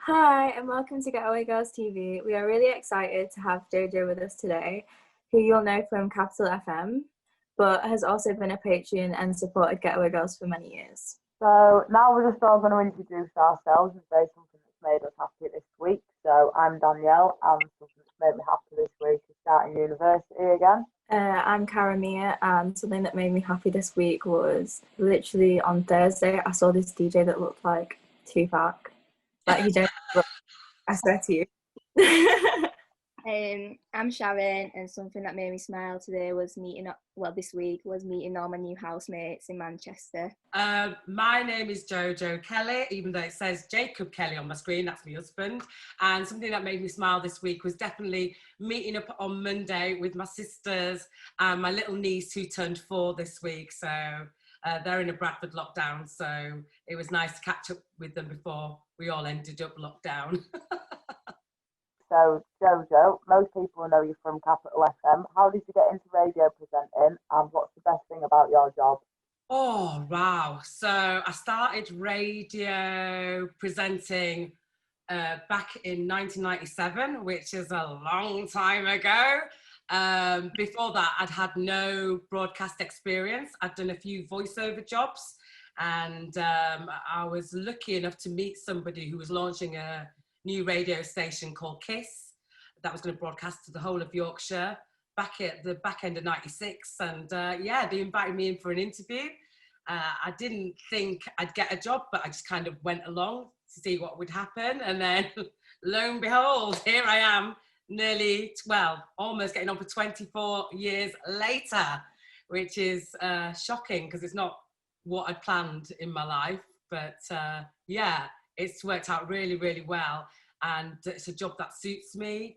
Hi, and welcome to Getaway Girls TV. We are really excited to have JoJo with us today, who you'll know from Capital FM, but has also been a patron and supported Getaway Girls for many years. So now we're just all going to introduce ourselves and say something that's made us happy this week. So I'm Danielle, and something that's made me happy this week is starting university again. I'm Karamia, and something that made me happy this week was literally on Thursday, I saw this DJ that looked like Tupac. Like, he don't look, I swear to you. I'm Sharon, and something that made me smile today was this week was meeting all my new housemates in Manchester. My name is JoJo Kelly, even though it says Jacob Kelly on my screen, that's my husband. And something that made me smile this week was definitely meeting up on Monday with my sisters and my little niece who turned 4 this week. So they're in a Bradford lockdown, so it was nice to catch up with them before we all ended up locked down. So, JoJo, most people know you from Capital FM. How did you get into radio presenting, and what's the best thing about your job? Oh, wow. So I started radio presenting back in 1997, which is a long time ago. Before that, I'd had no broadcast experience. I'd done a few voiceover jobs, and I was lucky enough to meet somebody who was launching a new radio station called Kiss that was going to broadcast to the whole of Yorkshire back at the back end of 96. And yeah, they invited me in for an interview. I didn't think I'd get a job, but I just kind of went along to see what would happen. And then lo and behold, here I am almost getting on for 24 years later, which is shocking because it's not what I'd planned in my life. But yeah, it's worked out really, really well. And it's a job that suits me.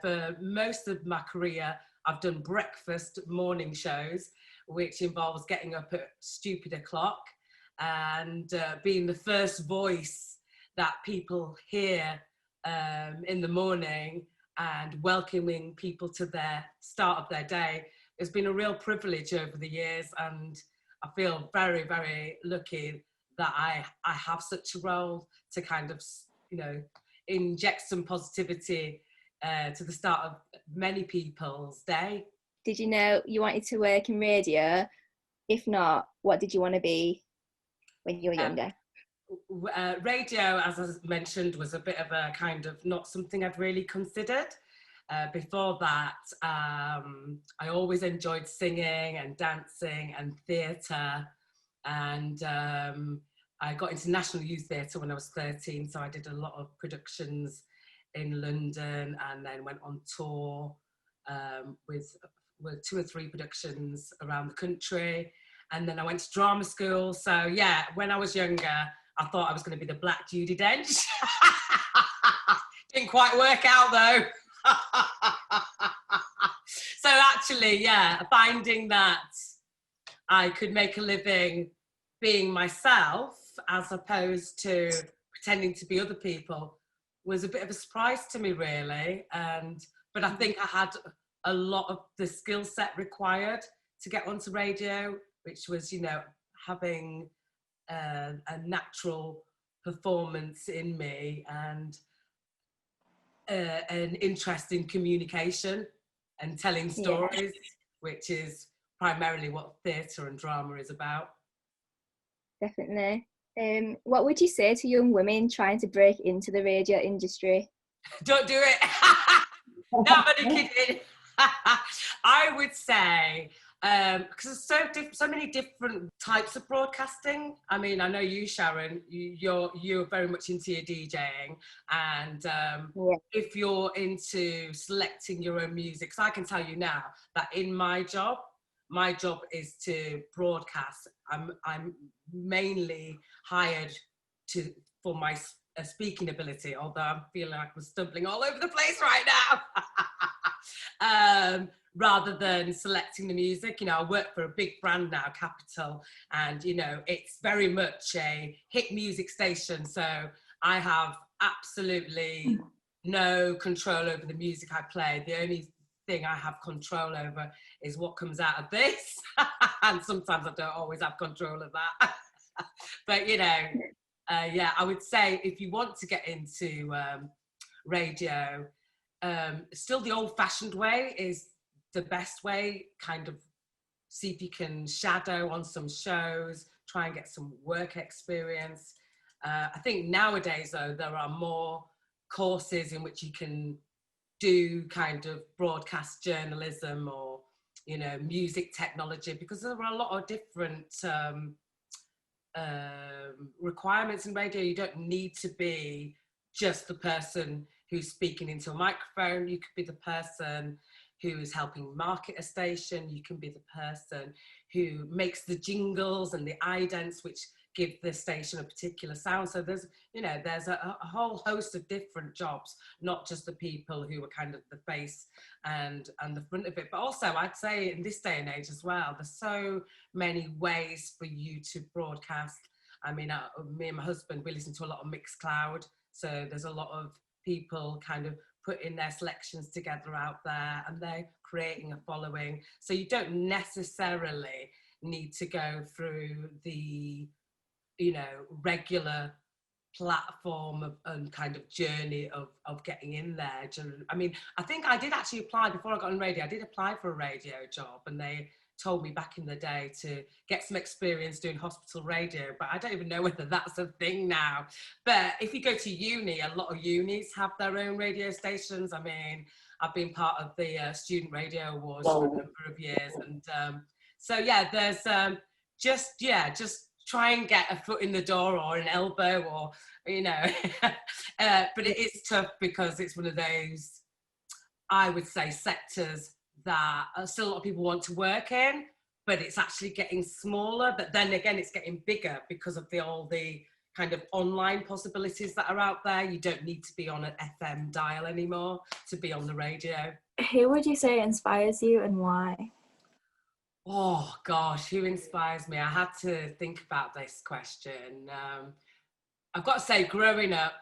For most of my career, I've done breakfast morning shows, which involves getting up at stupid o'clock and being the first voice that people hear in the morning and welcoming people to their start of their day. It's been a real privilege over the years, and I feel very, very lucky that I have such a role to kind of, inject some positivity to the start of many people's day. Did you know you wanted to work in radio? If not, what did you want to be when you were younger? Radio, as I mentioned, was a bit of a kind of not something I'd really considered. Before that, I always enjoyed singing and dancing and theatre, and I got into National Youth Theatre when I was 13, so I did a lot of productions in London and then went on tour with 2 or 3 productions around the country. And then I went to drama school. So yeah, when I was younger, I thought I was going to be the Black Judi Dench. Didn't quite work out though. So actually, yeah, finding that I could make a living being myself as opposed to pretending to be other people was a bit of a surprise to me, really. But I think I had a lot of the skill set required to get onto radio, which was, having a natural performance in me and an interest in communication and telling stories, which is primarily what theatre and drama is about. Definitely. What would you say to young women trying to break into the radio industry? Don't do it. Nobody kidding. I would say, because there's so many different types of broadcasting. I mean, I know you, Sharon, you're very much into your DJing, and if you're into selecting your own music, so I can tell you now that in my job is to broadcast. I'm mainly hired for my speaking ability, although I'm feeling like I'm stumbling all over the place right now. Rather than selecting the music, I work for a big brand now, Capital, and it's very much a hit music station. So I have absolutely no control over the music I play. The only thing I have control over is what comes out of this. And sometimes I don't always have control of that. But yeah, I would say if you want to get into radio, still the old-fashioned way is the best way. Kind of see if you can shadow on some shows, try and get some work experience. I think nowadays, though, there are more courses in which you can do kind of broadcast journalism or, you know, music technology, because there are a lot of different requirements in radio. You don't need to be just the person who's speaking into a microphone. You could be the person who is helping market a station. You can be the person who makes the jingles and the idents which give the station a particular sound. So there's, you know, there's a whole host of different jobs, not just the people who are kind of the face and the front of it. But also, I'd say in this day and age as well, there's so many ways for you to broadcast. I mean, me and my husband, we listen to a lot of Mixcloud. So there's a lot of people kind of putting their selections together out there, and they're creating a following. So you don't necessarily need to go through the, you know, regular platform and kind of journey of getting in there. I mean, I think I did actually apply before I got on radio. I did apply for a radio job, and they told me back in the day to get some experience doing hospital radio, but I don't even know whether that's a thing now. But if you go to uni, a lot of unis have their own radio stations. I mean, I've been part of the Student Radio Awards for a number of years. And so, yeah, there's just try and get a foot in the door or an elbow or, you know, but it is tough because it's one of those, I would say, sectors that still a lot of people want to work in, but it's actually getting smaller. But then again, it's getting bigger because of all the kind of online possibilities that are out there. You don't need to be on an FM dial anymore to be on the radio. Who would you say inspires you and why? Oh gosh, who inspires me? I had to think about this question. I've got to say, growing up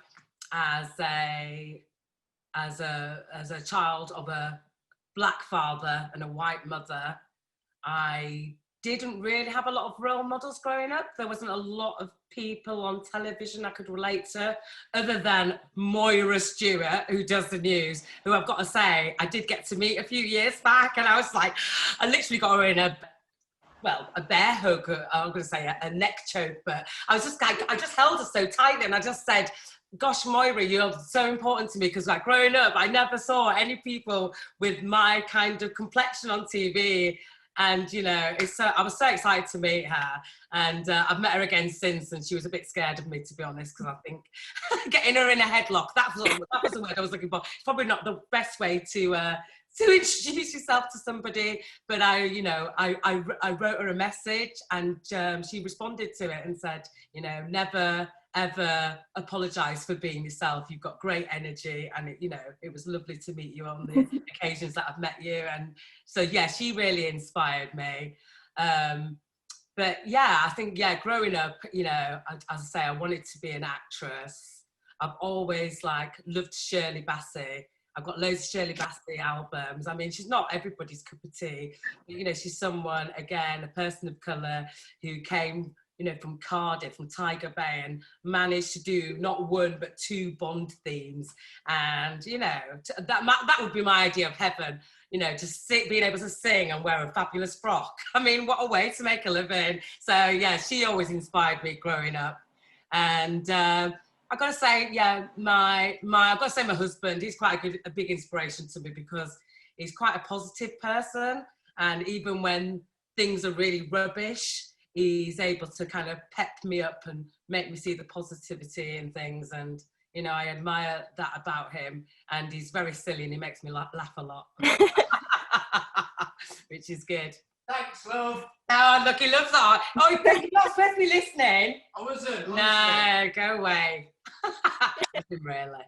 as a child of a Black father and a white mother, I didn't really have a lot of role models growing up. There wasn't a lot of people on television I could relate to, other than Moira Stewart, who does the news, who I've got to say, I did get to meet a few years back, and I was like, I literally got her in a bear hug, I'm going to say a neck choke, but I just held her so tightly, and I just said, gosh, Moira, you're so important to me, because like growing up, I never saw any people with my kind of complexion on TV. And, you know, I was so excited to meet her. And I've met her again since, and she was a bit scared of me, to be honest, because I think getting her in a headlock, that was the word I was looking for. It's probably not the best way to introduce yourself to somebody, but I wrote her a message, and she responded to it and said, you know, never ever apologize for being yourself. You've got great energy, and it was lovely to meet you on the occasions that I've met you. And so yeah, she really inspired me. But yeah, I think growing up, as I say, I wanted to be an actress. I've always loved Shirley Bassey. I've got loads of Shirley Bassey albums. I mean, she's not everybody's cup of tea, but she's someone, again, a person of colour who came from Cardiff, from Tiger Bay, and managed to do not one but 2 Bond themes. And that would be my idea of heaven, being able to sing and wear a fabulous frock. I mean, what a way to make a living. So yeah, she always inspired me growing up. And I've got to say, my husband, he's quite a big inspiration to me, because he's quite a positive person, and even when things are really rubbish, he's able to kind of pep me up and make me see the positivity in things. And, I admire that about him. And he's very silly, and he makes me laugh a lot, which is good. Thanks, love. Oh, look, he loves that. Oh, you're not supposed to be listening. I wasn't. No, go away. Really.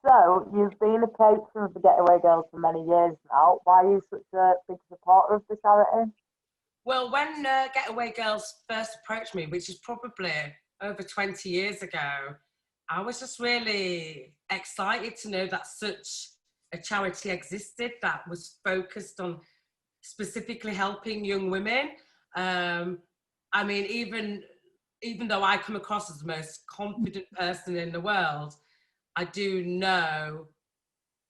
So, you've been a patron of the Getaway Girls for many years now. Why are you such a big supporter of the charity? Well, when Getaway Girls first approached me, which is probably over 20 years ago, I was just really excited to know that such a charity existed that was focused on specifically helping young women. I mean, even even though I come across as the most confident person in the world, I do know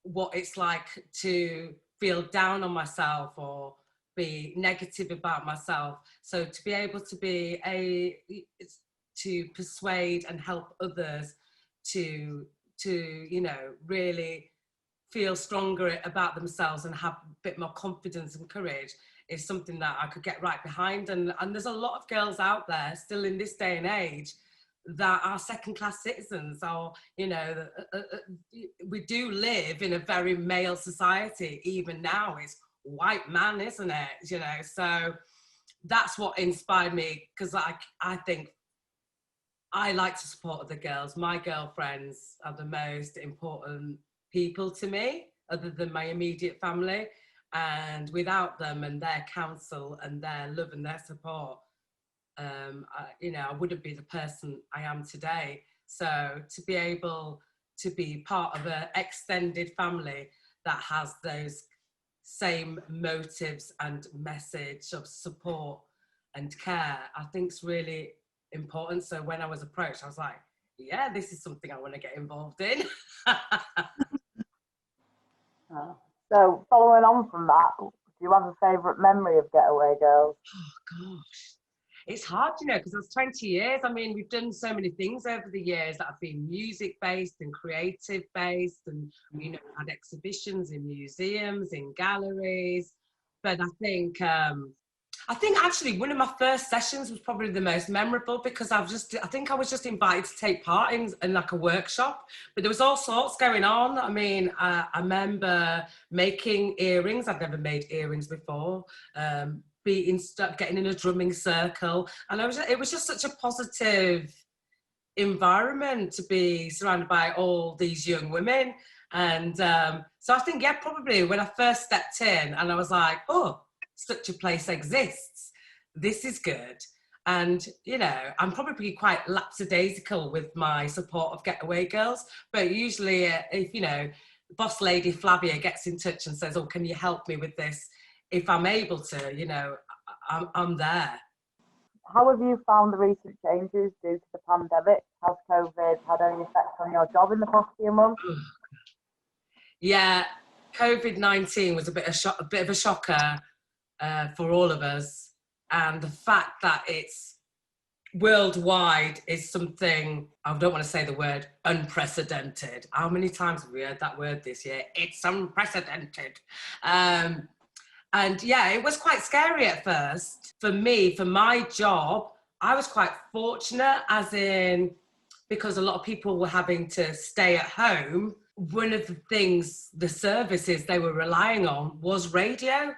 what it's like to feel down on myself or be negative about myself. So to be able to to persuade and help others to really feel stronger about themselves and have a bit more confidence and courage is something that I could get right behind. And there's a lot of girls out there still in this day and age that are second-class citizens, or we do live in a very male society. Even now, it's white man, isn't it? So that's what inspired me, because I think I like to support other girls. My girlfriends are the most important people to me, other than my immediate family. And without them and their counsel and their love and their support, I wouldn't be the person I am today. So to be able to be part of an extended family that has those same motives and message of support and care, I think is really important. So when I was approached, I was like, yeah, this is something I want to get involved in. So following on from that, do you have a favourite memory of Getaway Girls? Oh gosh, it's hard, because it's 20 years. I mean, we've done so many things over the years that have been music based and creative based, and we had exhibitions in museums, in galleries. But I think actually one of my first sessions was probably the most memorable, because I think I was just invited to take part in like a workshop, but there was all sorts going on. I mean, I remember making earrings. I'd never made earrings before. Getting in a drumming circle, and it was just such a positive environment to be surrounded by all these young women. And so I think, probably when I first stepped in and I was like, oh, such a place exists, this is good. And I'm probably quite lapsadaisical with my support of Getaway Girls, but usually if boss lady Flavia gets in touch and says, oh, can you help me with this, if I'm able to, I'm there. How have you found the recent changes due to the pandemic? Has COVID had any effect on your job in the past few months? Yeah, COVID-19 was a bit of a shocker for all of us, and the fact that it's worldwide is something, I don't want to say the word unprecedented. How many times have we heard that word this year? It's unprecedented. And yeah, it was quite scary at first. For me, for my job, I was quite fortunate, as in, because a lot of people were having to stay at home. One of the things, the services they were relying on was radio.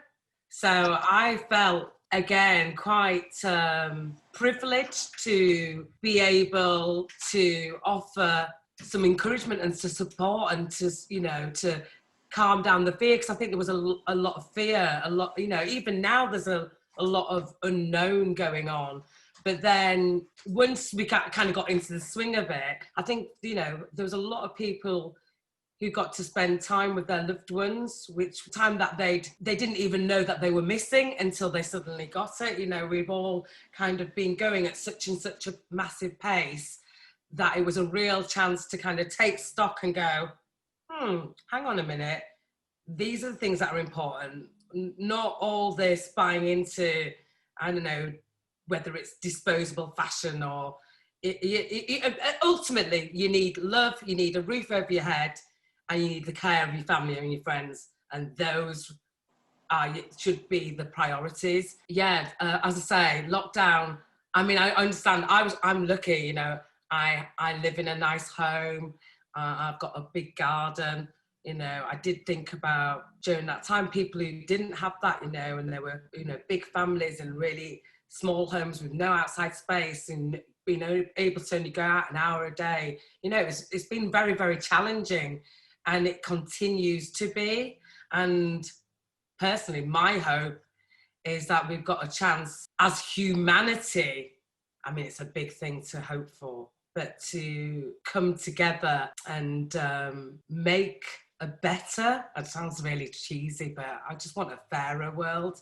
So I felt, again, quite privileged to be able to offer some encouragement and to support and to calm down the fear, because I think there was a lot of fear, even now there's a lot of unknown going on. But then once we kind of got into the swing of it, I think, there was a lot of people who got to spend time with their loved ones, which time that they didn't even know that they were missing until they suddenly got it. We've all kind of been going at such a massive pace that it was a real chance to kind of take stock and go, hang on a minute, these are the things that are important. Not all this buying into, I don't know, whether it's disposable fashion or ultimately you need love, you need a roof over your head, and you need the care of your family and your friends, and those should be the priorities. Yeah, as I say, lockdown, I mean, I understand, I'm lucky, I live in a nice home, I've got a big garden, I did think about during that time people who didn't have that, and there were, big families and really small homes with no outside space and being able to only go out an hour a day. It's been very, very challenging, and it continues to be. And personally, my hope is that we've got a chance as humanity. I mean, it's a big thing to hope for, but to come together and make a better, it sounds really cheesy, but I just want a fairer world.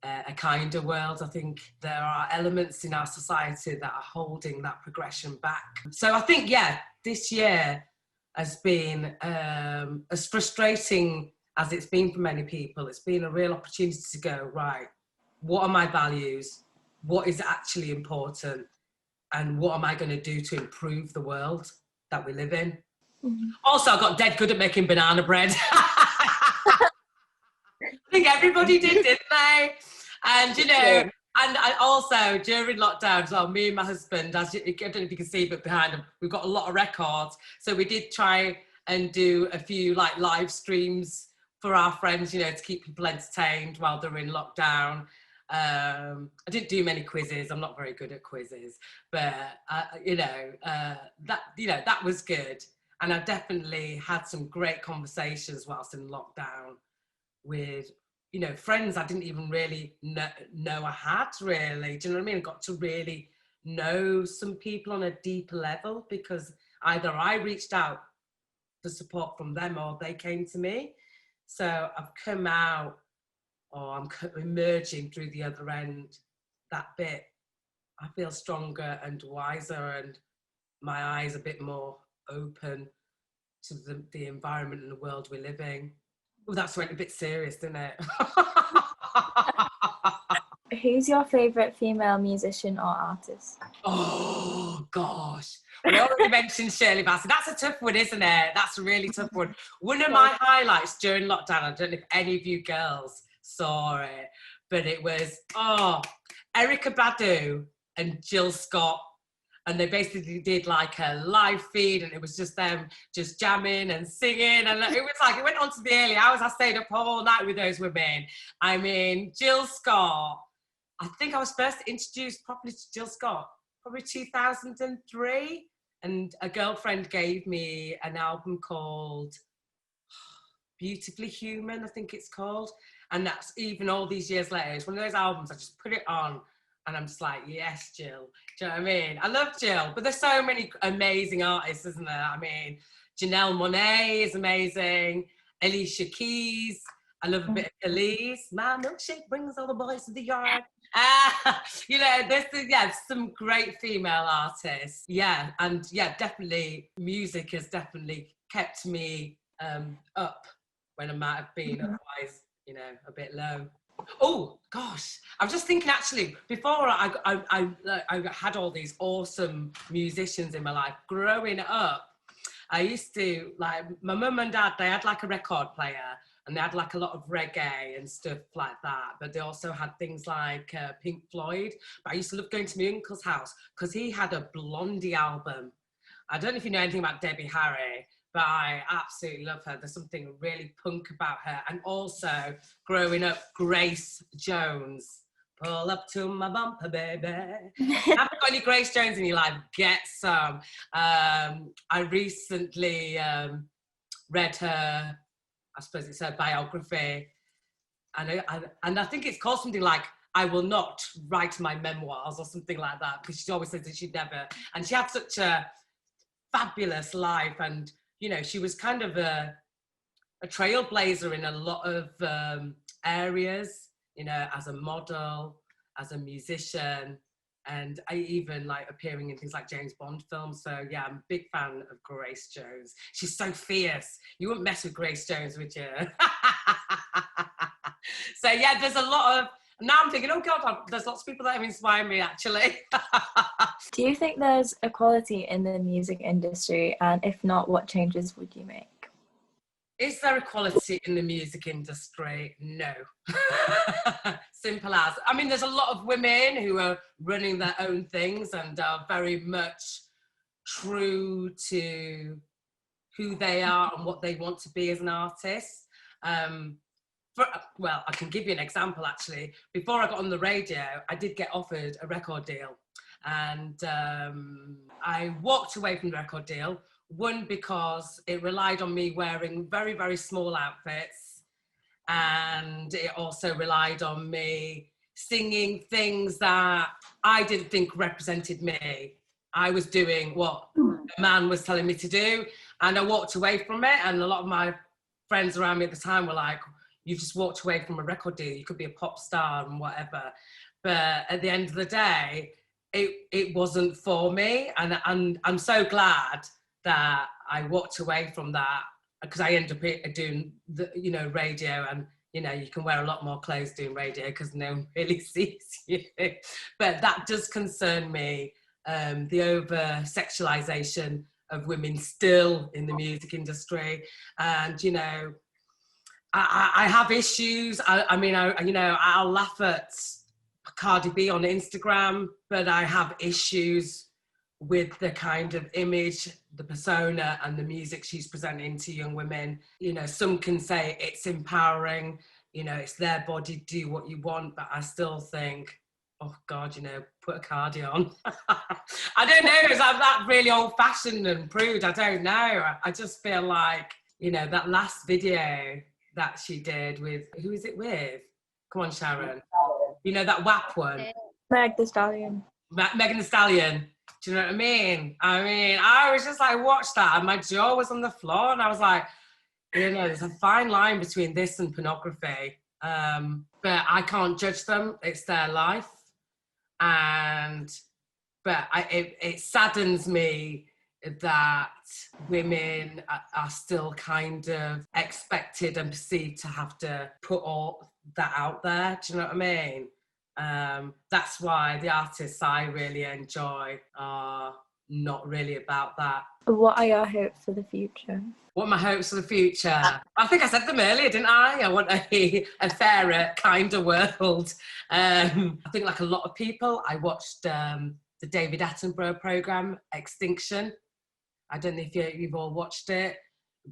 a kinder world. I think there are elements in our society that are holding that progression back. So I think, yeah, this year has been as frustrating as it's been for many people. It's been a real opportunity to go, right, what are my values? What is actually important? And what am I going to do to improve the world that we live in? Mm-hmm. Also, I got dead good at making banana bread. I think everybody did, didn't they? And, you know, and I also, during lockdown, so me and my husband, as you, I don't know if you can see, but behind him, we've got a lot of records. So we did try and do a few like live streams for our friends, you know, to keep people entertained while they're in lockdown. I didn't do many quizzes. I'm not very good at quizzes, but that was good. And I definitely had some great conversations whilst in lockdown with, you know, friends I didn't even really know I had, really. Do you know what I mean? I got to really know some people on a deeper level because either I reached out for support from them or they came to me. So I've come out, or I'm emerging through the other end, that bit. I feel stronger and wiser, and my eyes a bit more open to the environment and the world we're living. Oh, that's went a bit serious, didn't it? Who's your favourite female musician or artist? Oh, gosh. Well, I already mentioned Shirley Bassey. That's a tough one, isn't it? That's a really tough one. One of my highlights during lockdown, I don't know if any of you girls saw it, but it was, Erykah Badu and Jill Scott. And they basically did like a live feed, and it was just them just jamming and singing. And it was like, it went on to the early hours. I stayed up all night with those women. I mean, Jill Scott, I think I was first introduced properly to Jill Scott, probably 2003. And a girlfriend gave me an album called Beautifully Human, I think it's called. And that's even all these years later. It's one of those albums, I just put it on and I'm just like, yes, Jill. Do you know what I mean? I love Jill, but there's so many amazing artists, isn't there? I mean, Janelle Monáe is amazing. Alicia Keys. I love a bit of Elise. My milkshake brings all the boys to the yard. You know, there's some great female artists. Yeah, and yeah, definitely music has definitely kept me up when I might have been otherwise, you know, a bit low. Oh gosh, I was just thinking actually, before I had all these awesome musicians in my life, growing up, I used to, like, my mum and dad, they had like a record player and they had like a lot of reggae and stuff like that, but they also had things like Pink Floyd. But I used to love going to my uncle's house because he had a Blondie album. I don't know if you know anything about Debbie Harry, but I absolutely love her. There's something really punk about her. And also, growing up, Grace Jones. Pull up to my bumper, baby. Haven't got any Grace Jones in your life? Get some. I recently read her, I suppose it's her biography. And I think it's called something like, I will not write my memoirs or something like that, because she always says that she'd never. And she had such a fabulous life, and you know, she was kind of a trailblazer in a lot of areas, you know, as a model, as a musician, and I even like appearing in things like James Bond films. So yeah, I'm a big fan of Grace Jones. She's so fierce. You wouldn't mess with Grace Jones, would you? So yeah, there's a lot of, now I'm thinking, oh God, there's lots of people that have inspired me actually. Do you think there's equality in the music industry? And if not, what changes would you make? Is there equality in the music industry? No. Simple as. I mean, there's a lot of women who are running their own things and are very much true to who they are and what they want to be as an artist. Well, I can give you an example actually. Before I got on the radio, I did get offered a record deal. And I walked away from the record deal. One, because it relied on me wearing very, very small outfits. And it also relied on me singing things that I didn't think represented me. I was doing what the man was telling me to do. And I walked away from it. And a lot of my friends around me at the time were like, you've just walked away from a record deal. You could be a pop star and whatever. But at the end of the day, it wasn't for me. And I'm so glad that I walked away from that, because I ended up doing radio, and you can wear a lot more clothes doing radio because no one really sees you. But that does concern me, the over sexualization of women still in the music industry. And I have issues. I'll laugh at Cardi B on Instagram, but I have issues with the kind of image, the persona, and the music she's presenting to young women. Some can say it's empowering, it's their body, do what you want, but I still think, oh God, put a cardi on. I don't know, is that really old-fashioned and prude? I don't know. I just feel like, that last video that she did with, who is it with? Come on, Sharon. That WAP one. Meg the Stallion. Megan Thee Stallion. Do you know what I mean? I was just like, watch that, and my jaw was on the floor, and I was like, there's a fine line between this and pornography. But I can't judge them. It's their life. But it saddens me that women are still kind of expected and perceived to have to put all that out there. Do you know what I mean? That's why the artists I really enjoy are not really about that. What are your hopes for the future? What are my hopes for the future? I think I said them earlier, didn't I? I want a fairer, kinder world. I think, like a lot of people, I watched the David Attenborough programme, Extinction. I don't know if you've all watched it,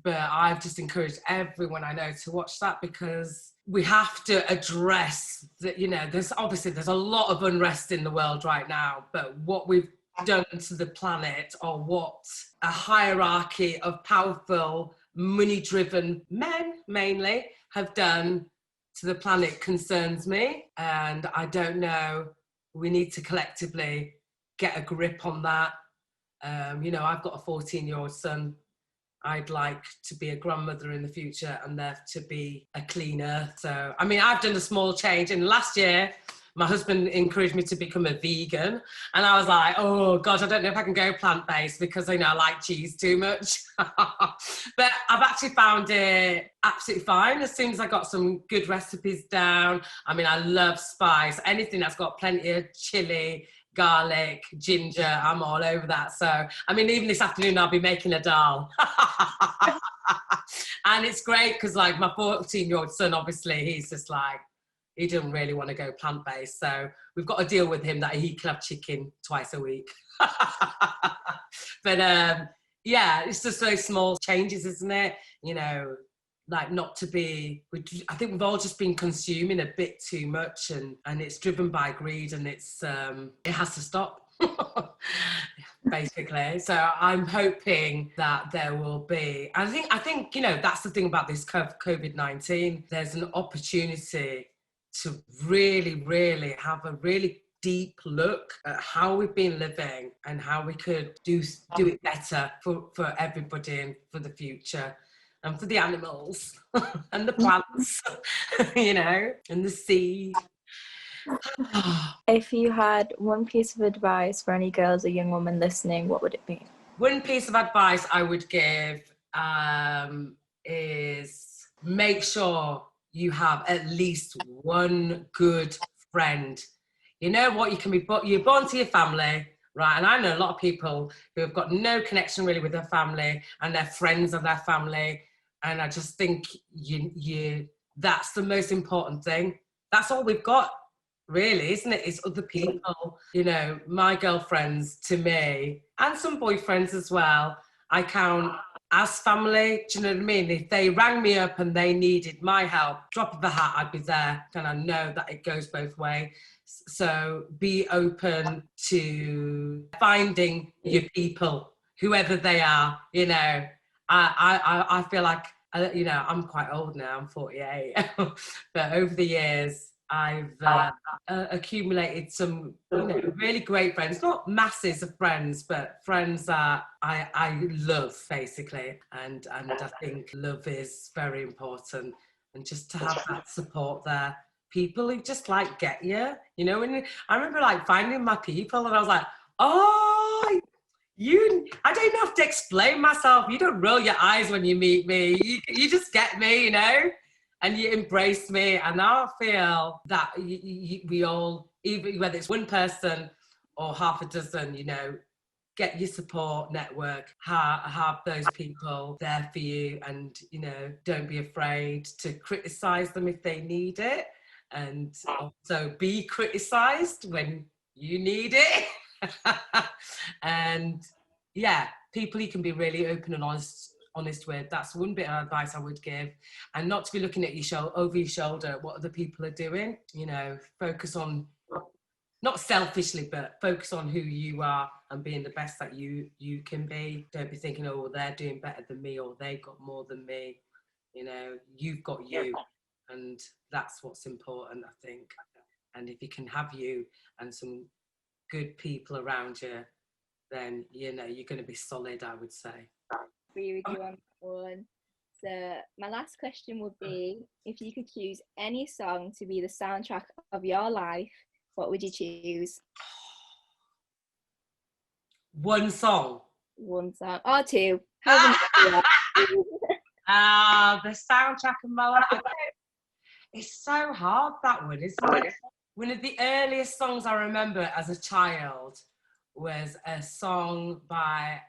but I've just encouraged everyone I know to watch that, because we have to address that, there's a lot of unrest in the world right now, but what we've done to the planet, or what a hierarchy of powerful, money-driven men mainly have done to the planet concerns me. And I don't know, we need to collectively get a grip on that. I've got a 14-year-old son. I'd like to be a grandmother in the future, and there to be a clean earth. So, I've done a small change. And last year, my husband encouraged me to become a vegan. And I was like, oh God, I don't know if I can go plant-based, because I like cheese too much. But I've actually found it absolutely fine as soon as I got some good recipes down. I love spice. Anything that's got plenty of chili, garlic, ginger, I'm all over that. So, even this afternoon I'll be making a dal. And it's great because, like, my 14-year-old son, obviously, he's just like, he doesn't really want to go plant-based. So we've got to deal with him that he can have chicken twice a week. But yeah, it's just those small changes, isn't it? Like, not to be, I think we've all just been consuming a bit too much, and it's driven by greed, and it has to stop. Basically. So I'm hoping that there will be, I think that's the thing about this COVID-19. There's an opportunity to really, really have a really deep look at how we've been living and how we could do it better for everybody and for the future. And for the animals and the plants, and the sea. If you had one piece of advice for any girls or young women listening, what would it be? One piece of advice I would give is make sure you have at least one good friend. You know what? You're born to your family, right? And I know a lot of people who have got no connection really with their family, and their friends of their family. And I just think that's the most important thing. That's all we've got, really, isn't it? It's other people. My girlfriends to me, and some boyfriends as well, I count as family. Do you know what I mean? If they rang me up and they needed my help, drop of a hat, I'd be there. And I know that it goes both ways. So be open to finding your people, whoever they are. I feel like, I'm quite old now, I'm 48, but over the years, I've accumulated some really great friends, not masses of friends, but friends that I love, basically. And I think love is very important. and just to have that support there. People who just like get you, you know, and I remember like finding my people and I was like, oh, I don't have to explain myself. You don't roll your eyes when you meet me. You just get me, you know, and you embrace me. And now I feel that we all, even whether it's one person or half a dozen, you know, get your support network, have those people there for you, and, you know, don't be afraid to criticize them if they need it, and also be criticized when you need it. And yeah, people you can be really open and honest with. That's one bit of advice I would give. And not to be looking at over your shoulder at what other people are doing. You know, focus on, not selfishly, but focus on who you are and being the best that you can be. Don't be thinking, oh, well, they're doing better than me, or they've got more than me. You know, you've got you, and that's what's important, I think. And if you can have you and some good people around you, then, you know, you're going to be solid, I would say. Agree with you on that one. So my last question would be, if you could choose any song to be the soundtrack of your life, what would you choose? One song. One song or two. The soundtrack of my life. It's so hard, that one, isn't it? One of the earliest songs I remember as a child was a song by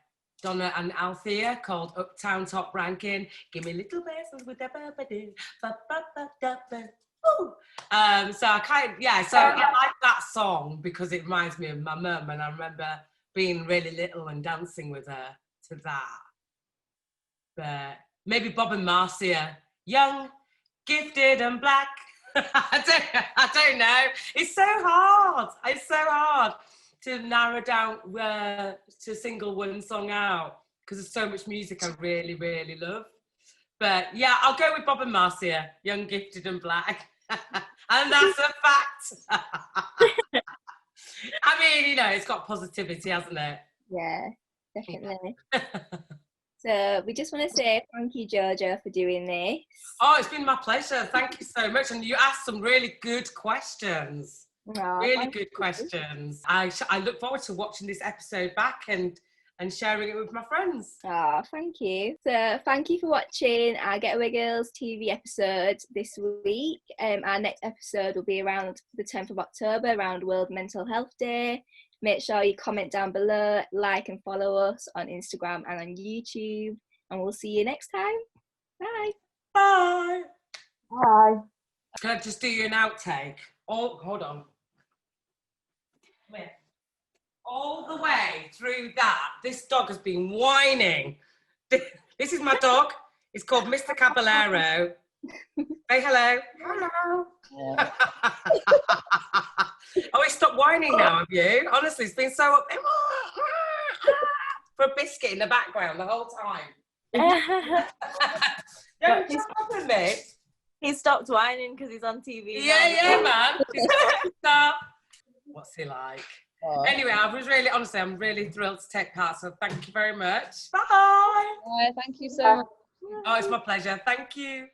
Donna and Althea called Uptown Top Ranking. Give me little lessons with that so I like that song because it reminds me of my mum, and I remember being really little and dancing with her to that. But maybe Bob and Marcia, Young, Gifted and Black. I don't know. It's so hard. It's so hard to narrow down to single one song out, because there's so much music I really, really love. But yeah, I'll go with Bob and Marcia, Young, Gifted and Black. And that's a fact. I mean, you know, it's got positivity, hasn't it? Yeah, definitely. So we just want to say thank you, JoJo, for doing this. Oh, it's been my pleasure. Thank you so much. And you asked some really good questions. Really good questions. I look forward to watching this episode back and sharing it with my friends. Thank you. So thank you for watching our Getaway Girls TV episode this week. Our next episode will be around the 10th of October, around World Mental Health Day. Make sure you comment down below, like and follow us on Instagram and on YouTube. And we'll see you next time. Bye. Bye. Bye. Can I just do you an outtake? Oh, hold on. Come here. All the way through that, this dog has been whining. This is my dog. It's called Mr. Caballero. Say hello. Hello. Oh, he stopped whining now, have you? Honestly, it's been so for a biscuit in the background the whole time. Don't jump up at me. He stopped whining because he's on TV. Yeah, man. What's he like? Anyway, I'm really thrilled to take part, so thank you very much. Bye. Thank you so much. Oh, it's my pleasure. Thank you.